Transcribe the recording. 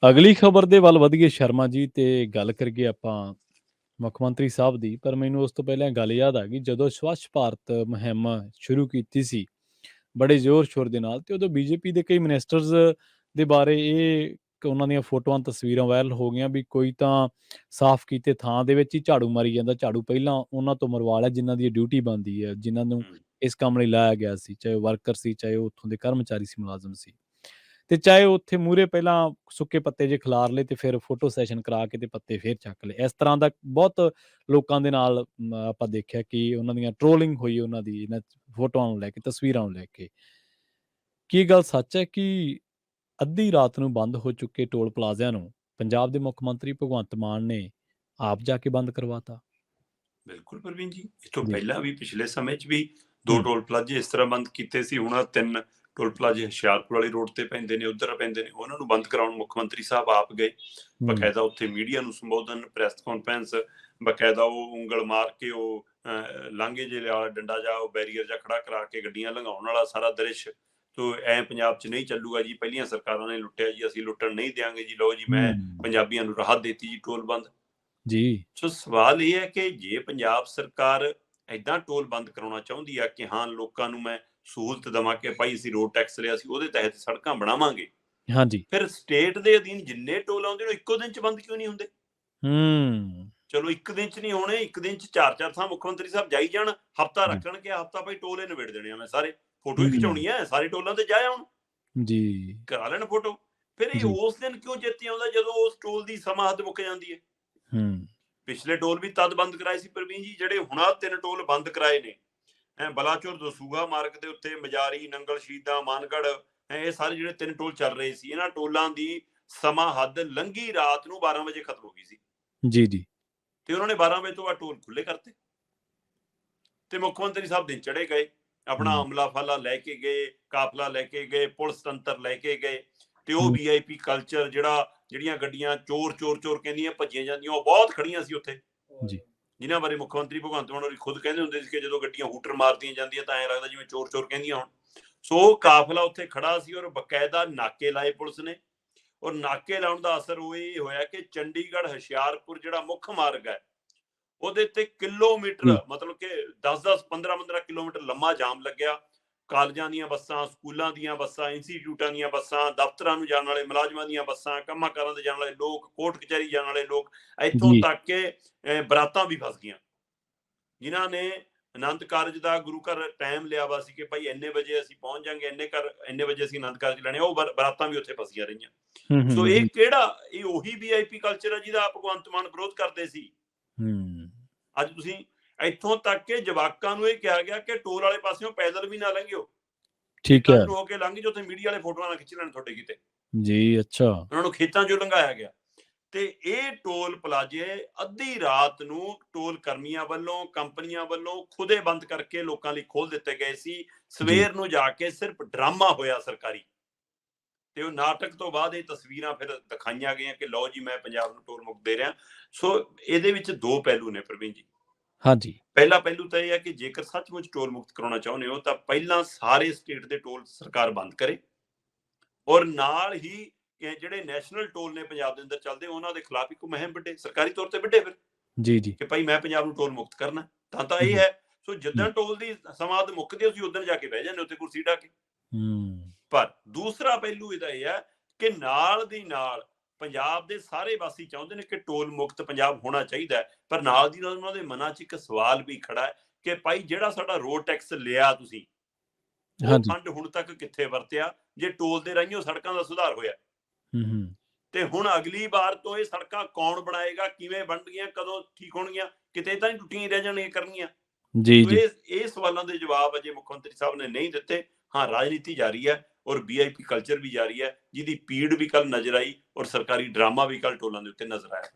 ਅਗਲੀ ਖ਼ਬਰ ਦੇ ਵੱਲ ਵਧੀਏ ਸ਼ਰਮਾ ਜੀ ਤੇ ਗੱਲ ਕਰੀਏ ਆਪਾਂ ਮੁੱਖ ਮੰਤਰੀ ਸਾਹਿਬ ਦੀ। ਪਰ ਮੈਨੂੰ ਉਸ ਤੋਂ ਪਹਿਲਾਂ ਗੱਲ ਯਾਦ ਆ ਗਈ, ਜਦੋਂ ਸਵੱਛ ਭਾਰਤ ਮੁਹਿੰਮ ਸ਼ੁਰੂ ਕੀਤੀ ਸੀ ਬੜੇ ਜ਼ੋਰ-ਸ਼ੋਰ ਦੇ ਨਾਲ, ਤੇ ਉਦੋਂ ਬੀਜੇਪੀ ਦੇ ਕਈ ਮਿਨਿਸਟਰਸ ਦੇ ਬਾਰੇ ਉਹਨਾਂ ਦੀਆਂ ਫੋਟੋਆਂ, ਤਸਵੀਰਾਂ ਵਾਇਰਲ ਹੋ ਗਈਆਂ ਵੀ ਕੋਈ ਤਾਂ ਸਾਫ਼ ਕੀਤੇ ਥਾਂ ਦੇ ਵਿੱਚ ਹੀ ਝਾੜੂ ਮਾਰੀ ਜਾਂਦਾ। ਝਾੜੂ ਪਹਿਲਾਂ ਉਹਨਾਂ ਤੋਂ ਮਰਵਾ ਲਿਆ ਜਿਨ੍ਹਾਂ ਦੀ ਡਿਊਟੀ ਬਣਦੀ ਹੈ, ਜਿਨ੍ਹਾਂ ਨੂੰ ਇਸ ਕੰਮ ਲਈ ਲਾਇਆ ਗਿਆ ਸੀ, ਚਾਹੇ ਉਹ ਵਰਕਰ ਸੀ, ਚਾਹੇ ਉਹ ਉੱਥੋਂ ਦੇ ਕਰਮਚਾਰੀ ਸੀ, ਮੁਲਾਜ਼ਮ ਸੀ। ਤੇ ਚਾਹੇ ਉੱਥੇ ਮੂਹਰੇ ਪਹਿਲਾਂ ਸੁੱਕੇ ਪੱਤੇ ਜਿਹੇ ਖਿਲਾਰ ਲਏ ਤੇ ਫਿਰ ਫੋਟੋ ਸੈਸ਼ਨ ਕਰਾ ਕੇ ਤੇ ਪੱਤੇ ਫਿਰ ਚੱਕ ਲਏ। ਇਸ ਤਰ੍ਹਾਂ ਦਾ ਬਹੁਤ ਲੋਕਾਂ ਦੇ ਨਾਲ ਆਪਾਂ ਦੇਖਿਆ ਕਿ ਉਹਨਾਂ ਦੀਆਂ ਟ੍ਰੋਲਿੰਗ ਹੋਈ ਉਹਨਾਂ ਦੀ ਇਹਨਾਂ ਫੋਟੋਆਂ ਨੂੰ ਲੈ ਕੇ, ਤਸਵੀਰਾਂ ਨੂੰ ਲੈ ਕੇ। ਕੀ ਇਹ ਗੱਲ ਸੱਚ ਹੈ ਕਿ ਅੱਧੀ ਰਾਤ ਨੂੰ ਬੰਦ ਹੋ ਚੁੱਕੇ ਟੋਲ ਪਲਾਜ਼ਿਆਂ ਨੂੰ ਪੰਜਾਬ ਦੇ ਮੁੱਖ ਮੰਤਰੀ ਭਗਵੰਤ ਮਾਨ ਨੇ ਆਪ ਜਾ ਕੇ ਬੰਦ ਕਰਵਾਤਾ? ਬਿਲਕੁਲ ਪ੍ਰਵੀਨ ਜੀ, ਇਸ ਤੋਂ ਜੀ। ਪਹਿਲਾਂ ਵੀ ਪਿਛਲੇ ਸਮੇਂ 'ਚ ਵੀ 2 ਹੂੰ। ਟੋਲ ਪਲਾਜ਼ੇ ਇਸ ਤਰ੍ਹਾਂ ਬੰਦ ਕੀਤੇ ਸੀ। ਹੁਣ 3 ਟੋਲ ਪਲਾਜ਼ੇ ਹੁਸ਼ਿਆਰਪੁਰ ਵਾਲੀ ਰੋਡ ਤੇ ਪੈਂਦੇ ਨੇ, ਉੱਧਰ ਪੈਂਦੇ ਨੇ, ਉਹਨਾਂ ਨੂੰ ਬੰਦ ਕਰਾਉਣ ਮੁੱਖ ਮੰਤਰੀ ਸਾਹਿਬ ਆਪ ਗਏ। ਬਕਾਇਦਾ ਉੱਥੇ ਮੀਡੀਆ ਨੂੰ ਸੰਬੋਧਨ, ਪ੍ਰੈਸ ਕਾਨਫਰੰਸ, ਬਕਾਇਦਾ ਉਹ ਉਂਗਲ ਮਾਰ ਕੇ ਉਹ ਲਾਂਘੇ ਜਿਹੇ ਵਾਲਾ ਡੰਡਾ ਜਾ ਉਹ ਬੈਰੀਅਰ ਜਾ ਖੜਾ ਕਰਾ ਕੇ ਗੱਡੀਆਂ ਲੰਘਾਉਣ ਵਾਲਾ ਸਾਰਾ ਦ੍ਰਿਸ਼। ਤੋ ਐ ਪੰਜਾਬ 'ਚ ਨਹੀਂ ਚੱਲੂਗਾ ਜੀ, ਪਹਿਲੀਆਂ ਸਰਕਾਰਾਂ ਨੇ ਲੁੱਟਿਆ ਜੀ, ਅਸੀਂ ਲੁੱਟਣ ਨਹੀਂ ਦਿਆਂਗੇ ਜੀ, ਲਓ ਜੀ ਮੈਂ ਪੰਜਾਬੀਆਂ ਨੂੰ ਰਾਹਤ ਦੇਤੀ ਜੀ, ਟੋਲ ਬੰਦ। ਜੀ। ਸੋ ਸਵਾਲ ਇਹ ਹੈ ਕਿ ਜੇ ਪੰਜਾਬ ਸਰਕਾਰ ਏਦਾਂ ਟੋਲ ਬੰਦ ਕਰਾਉਣਾ ਚਾਹੁੰਦੀ ਆ ਕਿ ਹਾਂ ਲੋਕਾਂ ਨੂੰ ਮੈਂ ਸਹੂਲਤ ਦੇਵਾਂ ਕਿ ਭਾਈ ਅਸੀਂ ਰੋਡ ਟੈਕਸ ਲਿਆ ਸੀ, ਉਹਦੇ ਤਹਿਤ ਸੜਕਾਂ ਬਣਾਵਾਂਗੇ, ਹਾਂਜੀ। ਫਿਰ ਸਟੇਟ ਦੇ ਅਧੀਨ ਜਿੰਨੇ ਟੋਲ ਆਉਂਦੇ ਨੇ ਇੱਕੋ ਦਿਨ 'ਚ ਬੰਦ ਕਿਉਂ ਨਹੀਂ ਹੁੰਦੇ? ਚਲੋ ਇੱਕ ਦਿਨ 'ਚ ਨਹੀਂ ਹੋਣੇ, ਇੱਕ ਦਿਨ 'ਚ 4-4 ਥਾਂ ਮੁੱਖ ਮੰਤਰੀ ਸਾਹਿਬ ਜਾਈ ਜਾਣ, ਹਫ਼ਤਾ ਰੱਖਣ ਕਿ ਹਫ਼ਤਾ ਭਾਈ ਟੋਲ ਹੀ ਨਿਬੇੜ ਦੇਣੇ ਆ, ਮੈਂ ਸਾਰੇ ਫੋਟੋ ਹੀ ਖਿਚਾਉਣੀ ਹੈ, ਸਾਰੇ ਟੋਲਾਂ ਤੇ ਜਾ ਆਉਣ, ਜੀ। ਕਰਾ ਲੈਣ ਫੋਟੋ। ਫਿਰ ਇਹ ਉਸ ਦਿਨ ਕਿਉਂ ਚੇਤੇ ਆਉਂਦਾ ਜਦੋਂ ਉਸ ਟੋਲ ਦੀ ਸਮਾਂ ਹੱਦ ਮੁੱਕ ਜਾਂਦੀ ਹੈ? ਪਿਛਲੇ ਟੋਲ ਵੀ ਤਦ ਬੰਦ ਕਰਾਏ ਸੀ ਪ੍ਰਵੀਨ ਜੀ, ਜਿਹੜੇ ਹੁਣ 3 ਟੋਲ ਬੰਦ ਕਰਾਏ ਨੇ। ਬਲਾਚੌਰ ਦਸੂਹਾ ਮਾਰਗ ਦੇ ਉੱਤੇ ਮਜਾਰੀ, ਨੰਗਲ ਸ਼ਹੀਦਾਂ, ਮਾਨਗੜ੍ਹ, ਇਹ ਸਾਰੇ ਜਿਹੜੇ 3 ਟੋਲ ਚੱਲ ਰਹੇ ਸੀ, ਇਹਨਾਂ ਟੋਲਾਂ ਦੀ ਸਮਾਂ ਹੱਦ ਲੰਘੀ ਰਾਤ ਨੂੰ 12 ਵਜੇ ਖਤਮ ਹੋ ਗਈ ਸੀ ਜੀ। ਤੇ ਉਹਨਾਂ ਨੇ 12 ਵਜੇ ਤੋਂ ਬਾਅਦ ਟੋਲ ਖੁੱਲੇ ਕਰਤੇ ਤੇ ਮੁੱਖ ਮੰਤਰੀ ਸਾਹਿਬ ਦਿਨ ਚੜੇ ਗਏ, ਆਪਣਾ ਅਮਲਾ ਫਾਲਾ ਲੈ ਕੇ ਗਏ, ਕਾਫਲਾ ਲੈ ਕੇ ਗਏ, ਪੁਲਿਸ ਤੰਤਰ ਲੈ ਕੇ ਗਏ, ਤੇ ਉਹ VIP ਕਲਚਰ ਜਿਹੜੀਆਂ ਗੱਡੀਆਂ ਚੋਰ ਚੋਰ ਚੋਰ ਕਹਿੰਦੀਆਂ ਭੱਜੀਆਂ ਜਾਂਦੀਆਂ, ਉਹ ਬਹੁਤ ਖੜੀਆਂ ਸੀ ਉੱਥੇ, ਜਿਨ੍ਹਾਂ ਬਾਰੇ ਮੁੱਖ ਮੰਤਰੀ ਭਗਵੰਤ ਮਾਨ ਹੋਰੀ ਖੁਦ ਕਹਿੰਦੇ ਹੁੰਦੇ ਸੀ ਕਿ ਜਦੋਂ ਗੱਡੀਆਂ ਹੂਟਰ ਮਾਰਦੀਆਂ ਜਾਂਦੀਆਂ ਤਾਂ ਐਂ ਲੱਗਦਾ ਜਿਵੇਂ ਚੋਰ ਚੋਰ ਕਹਿੰਦੀਆਂ ਹੋਣ। ਸੋ ਕਾਫਲਾ ਉੱਥੇ ਖੜਾ ਸੀ ਔਰ ਬਕਾਇਦਾ ਨਾਕੇ ਲਾਏ ਪੁਲਿਸ ਨੇ, ਔਰ ਨਾਕੇ ਲਾਉਣ ਦਾ ਅਸਰ ਉਹ ਇਹ ਹੋਇਆ ਕਿ ਚੰਡੀਗੜ੍ਹ ਹੁਸ਼ਿਆਰਪੁਰ ਜਿਹੜਾ ਮੁੱਖ ਮਾਰਗ ਹੈ ਉਹਦੇ ਤੇ ਕਿਲੋਮੀਟਰ, ਮਤਲਬ ਕਿ 10-10, 15-15 ਕਿਲੋਮੀਟਰ ਲੰਮਾ ਜਾਮ ਲੱਗਿਆ। ਕਾਲਜਾਂ ਦੀਆਂ ਬੱਸਾਂ, ਸਕੂਲਾਂ ਦੀਆਂ ਬੱਸਾਂ, ਇੰਸਟੀਚਿਊਟਾਂ ਦੀਆਂ ਬੱਸਾਂ, ਦਫ਼ਤਰਾਂ ਨੂੰ ਜਾਣ ਵਾਲੇ ਮੁਲਾਜ਼ਮਾਂ ਦੀਆਂ ਬੱਸਾਂ, ਕੰਮਾਂ ਕਾਰਾਂ ਤੇ ਜਾਣ ਵਾਲੇ ਲੋਕ, ਕੋਰਟ ਕਚਹਿਰੀ ਜਾਣ ਵਾਲੇ ਲੋਕ, ਇੱਥੋਂ ਤੱਕ ਕਿ ਬਰਾਤਾਂ ਵੀ ਫਸ ਗਈਆਂ। ਜਿਨ੍ਹਾਂ ਨੇ ਆਨੰਦ ਕਾਰਜ ਦਾ ਗੁਰੂ ਘਰ ਟਾਈਮ ਲਿਆ ਵਾ ਸੀ ਕਿ ਭਾਈ ਇੰਨੇ ਵਜੇ ਅਸੀਂ ਪਹੁੰਚ ਜਾਾਂਗੇ, ਇੰਨੇ ਵਜੇ ਅਸੀਂ ਆਨੰਦ ਕਾਰਜ ਲੈਣੇ, ਉਹ ਬਰਾਤਾਂ ਵੀ ਉੱਥੇ ਫਸੀਆਂ ਰਹੀਆਂ। ਸੋ ਇਹ ਕਿਹੜਾ, ਇਹ ਉਹੀ VIP ਕਲਚਰ ਹੈ ਜਿਹਦਾ ਭਗਵੰਤ ਮਾਨ ਵਿਰੋਧ ਕਰਦੇ ਸੀ। ਅੱਜ ਤੁਸੀਂ ਇੱਥੋਂ ਤੱਕ ਕਿ ਜਵਾਕਾਂ ਨੂੰ ਇਹ ਕਿਹਾ ਗਿਆ ਕਿ ਟੋਲ ਵਾਲੇ ਪਾਸਿਓਂ ਪੈਦਲ ਵੀ ਨਾ ਲੰਘਿਓ, ਠੀਕ ਹੈ, ਹੋ ਕੇ ਲੰਘ ਜਾਓ ਤੇ ਮੀਡੀਆ ਵਾਲੇ ਫੋਟੋਆਂ ਨਾ ਖਿੱਚ ਲੈਣ ਤੁਹਾਡੇ ਕਿਤੇ ਜੀ। ਅੱਛਾ, ਉਹਨਾਂ ਨੂੰ ਖੇਤਾਂ 'ਚੋਂ ਲੰਘਾਇਆ ਗਿਆ। ਤੇ ਇਹ ਟੋਲ ਪਲਾਜ਼ੇ ਅੱਧੀ ਰਾਤ ਨੂੰ ਟੋਲ ਕਰਮੀਆਂ ਵੱਲੋਂ, ਕੰਪਨੀਆਂ ਵੱਲੋਂ ਖੁਦੇ ਬੰਦ ਕਰਕੇ ਲੋਕਾਂ ਲਈ ਖੋਲ ਦਿੱਤੇ ਗਏ ਸੀ। ਸਵੇਰ ਨੂੰ ਜਾ ਕੇ ਸਿਰਫ ਡਰਾਮਾ ਹੋਇਆ ਸਰਕਾਰੀ, ਤੇ ਉਹ ਨਾਟਕ ਤੋਂ ਬਾਅਦ ਇਹ ਤਸਵੀਰਾਂ ਫਿਰ ਦਿਖਾਈਆਂ ਗਈਆਂ ਕਿ ਲਓ ਜੀ ਮੈਂ ਪੰਜਾਬ ਨੂੰ ਟੋਲ ਮੁਕਤ ਦੇ ਰਿਹਾ। ਸੋ ਇਹਦੇ ਵਿੱਚ 2 ਪਹਿਲੂ ਨੇ ਪ੍ਰਵੀਨ ਜੀ। ਹਾਂਜੀ, ਪਹਿਲਾ ਪਹਿਲੂ ਤਾਂ ਇਹ ਹੈ ਕਿ ਜੇਕਰ ਸੱਚਮੁੱਚ ਟੋਲ ਮੁਕਤ ਕਰਾਉਣਾ ਚਾਹੁੰਦੇ ਹੋ ਤਾਂ ਪਹਿਲਾਂ ਸਾਰੇ ਸਟੇਟ ਦੇ ਟੋਲ ਸਰਕਾਰ ਬੰਦ ਕਰੇ, ਔਰ ਨਾਲ ਹੀ ਜਿਹੜੇ ਨੈਸ਼ਨਲ ਟੋਲ ਨੇ ਪੰਜਾਬ ਦੇ ਅੰਦਰ ਚੱਲਦੇ ਉਹਨਾਂ ਦੇ ਖਿਲਾਫ ਇੱਕ ਮੁਹਿੰਮ ਵਿੱਢੇ, ਸਰਕਾਰੀ ਤੌਰ ਤੇ ਵਿੱਢੇ ਫਿਰ ਜੀ ਕਿ ਭਾਈ ਮੈਂ ਪੰਜਾਬ ਨੂੰ ਟੋਲ ਮੁਕਤ ਕਰਨਾ। ਤਾਂ ਇਹ ਹੈ। ਸੋ ਜਿੱਦਣ ਟੋਲ ਦੀ ਸਮਾਦ ਮੁੱਕਦੀ ਤੁਸੀਂ ਉਦਣ ਜਾ ਕੇ ਬਹਿ ਜਾਂਦੇ ਉੱਥੇ ਕੁਰਸੀ ਢਾ ਕੇ। ਪਰ ਦੂਸਰਾ ਪਹਿਲੂ ਇਹਦਾ ਇਹ ਹੈ ਕਿ ਨਾਲ ਦੀ ਨਾਲ ਪੰਜਾਬ ਦੇ ਸਾਰੇ ਵਾਸੀ ਚਾਹੁੰਦੇ ਨੇ ਕਿ ਟੋਲ ਮੁਕਤ ਪੰਜਾਬ ਹੋਣਾ ਚਾਹੀਦਾ ਹੈ, ਪਰ ਨਾਲ ਦੀ ਨਾਲ ਉਹਨਾਂ ਦੇ ਮਨਾਂ 'ਚ ਇੱਕ ਸਵਾਲ ਵੀ ਖੜਾ ਹੈ ਕਿ ਭਾਈ ਜਿਹੜਾ ਸਾਡਾ ਰੋਡ ਟੈਕਸ ਲਿਆ ਤੁਸੀਂ, ਉਹ ਫੰਡ ਹੁਣ ਤੱਕ ਕਿੱਥੇ ਵਰਤਿਆ ਜੇ ਟੋਲ ਦੇ ਰਾਹੀਂ ਸੜਕਾਂ ਦਾ ਸੁਧਾਰ ਹੋਇਆ? ਤੇ ਹੁਣ ਅਗਲੀ ਵਾਰ ਤੋਂ ਇਹ ਸੜਕਾਂ ਕੌਣ ਬਣਾਏਗਾ, ਕਿਵੇਂ ਬਣਨਗੀਆਂ, ਕਦੋਂ ਠੀਕ ਹੋਣਗੀਆਂ? ਕਿਤੇ ਤਾਂ ਨਹੀਂ ਟੁੱਟੀਆਂ ਰਹਿ ਜਾਣਗੀਆਂ ਕਰਨੀਆਂ ਜੀ। ਇਹ ਸਵਾਲਾਂ ਦੇ ਜਵਾਬ ਅਜੇ ਮੁੱਖ ਮੰਤਰੀ ਸਾਹਿਬ ਨੇ ਨਹੀਂ ਦਿੱਤੇ। ਹਾਂ, ਰਾਜਨੀਤੀ ਜਾਰੀ ਹੈ ਔਰ VIP ਕਲਚਰ ਵੀ ਜਾਰੀ ਹੈ, ਜਿਹਦੀ ਪੀੜ ਵੀ ਕੱਲ ਨਜ਼ਰ ਆਈ ਔਰ ਸਰਕਾਰੀ ਡਰਾਮਾ ਵੀ ਕੱਲ ਟੋਲਾਂ ਦੇ ਉੱਤੇ ਨਜ਼ਰ ਆਇਆ।